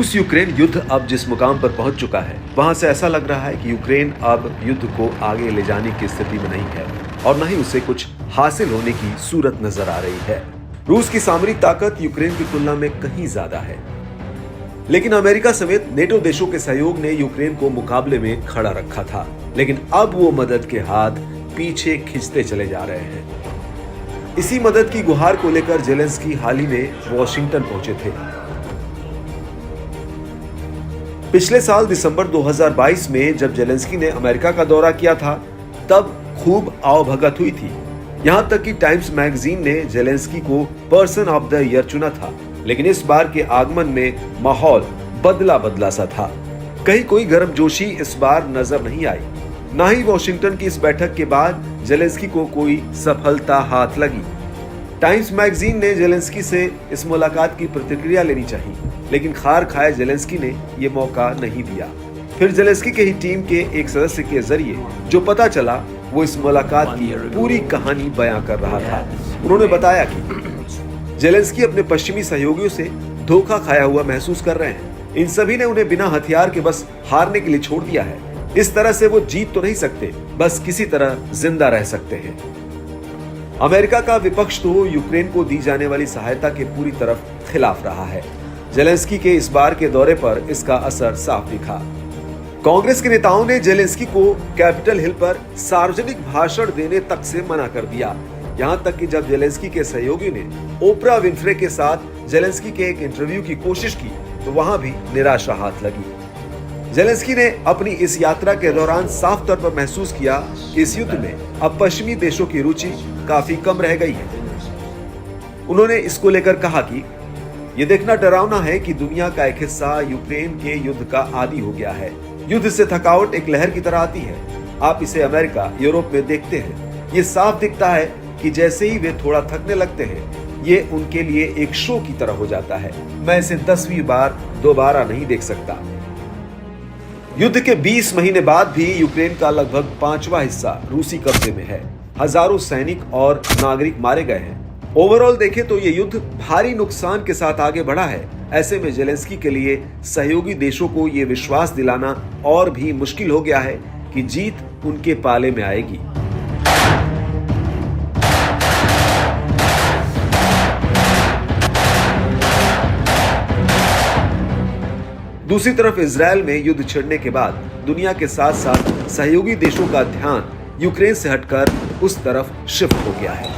रूस यूक्रेन युद्ध अब जिस मुकाम पर पहुंच चुका है, वहां से ऐसा लग रहा है कि यूक्रेन अब युद्ध को आगे ले जाने की स्थिति में नहीं है और न ही उसे कुछ हासिल होने की सूरत नजर आ रही है। रूस की सामरिक ताकत यूक्रेन की तुलना में कहीं ज्यादा है, लेकिन अमेरिका समेत नेटो देशों के सहयोग ने यूक्रेन को मुकाबले में खड़ा रखा था। लेकिन अब वो मदद के हाथ पीछे खींचते चले जा रहे हैं। इसी मदद की गुहार को लेकर जेलेंस्की हाल ही में वॉशिंगटन पहुंचे थे। पिछले साल दिसंबर 2022 में जब जेलेंस्की ने अमेरिका का दौरा किया था, तब खूब आवभगत हुई थी। यहां तक कि टाइम्स मैगजीन ने जेलेंस्की को पर्सन ऑफ द ईयर चुना था। लेकिन इस बार के आगमन में माहौल बदला बदला सा था। कहीं कोई गर्मजोशी इस बार नजर नहीं आई। न ही वॉशिंगटन की इस बैठक के बाद जेलेंस्की को कोई सफलता हाथ लगी। टाइम्स मैगजीन ने जेलेंस्की से इस मुलाकात की प्रतिक्रिया लेनी चाहिए, लेकिन खार खाए जेलेंस्की ने यह मौका नहीं दिया। फिर जेलेंस्की के ही टीम के एक सदस्य के जरिए जो पता चला, वो इस मुलाकात की पूरी कहानी बयां कर रहा था। उन्होंने बताया कि जेलेंस्की अपने पश्चिमी सहयोगियों से धोखा खाया हुआ महसूस कर रहे हैं। इन सभी ने उन्हें बिना हथियार के बस हारने के लिए छोड़ दिया है। इस तरह से वो जीत तो नहीं सकते, बस किसी तरह जिंदा रह सकते हैं। अमेरिका का विपक्ष तो यूक्रेन को दी जाने वाली सहायता के पूरी तरफ खिलाफ रहा है। जेलेंस्की के इस बार के दौरे पर इसका असर साफ दिखा। कांग्रेस के नेताओं ने जेलेंस्की को कैपिटल हिल पर सार्वजनिक भाषण देने तक से मना कर दिया। यहां तक कि जब जेलेंस्की के सहयोगी ने ओपरा विन्फ्रे के साथ जेलेंस्की के एक इंटरव्यू की कोशिश की, तो वहां भी निराशा हाथ लगी। जेलेंस्की ने अपनी इस यात्रा के दौरान साफ तौर पर महसूस किया कि इस युद्ध में अब पश्चिमी देशों की रुचि काफी कम रह गई है। उन्होंने इसको लेकर कहा कि यह देखना डरावना है कि दुनिया का एक हिस्सा यूक्रेन के युद्ध का आदी हो गया है। युद्ध से थकावट एक लहर की तरह आती है। आप इसे अमेरिका, यूरोप में देखते हैं। ये साफ दिखता है कि जैसे ही वे थोड़ा थकने लगते हैं, ये उनके लिए एक शो की तरह हो जाता है। मैं इसे 10वीं बार दोबारा नहीं देख सकता। युद्ध के 20 महीने बाद भी यूक्रेन का लगभग 5वां हिस्सा रूसी कब्जे में है। हजारों सैनिक और नागरिक मारे गए हैं। ओवरऑल देखें तो ये युद्ध भारी नुकसान के साथ आगे बढ़ा है। ऐसे में जेलेंस्की के लिए सहयोगी देशों को ये विश्वास दिलाना और भी मुश्किल हो गया है कि जीत उनके पाले में आएगी। दूसरी तरफ इजरायल में युद्ध छिड़ने के बाद दुनिया के साथ साथ सहयोगी देशों का ध्यान यूक्रेन से हटकर उस तरफ शिफ्ट हो गया है।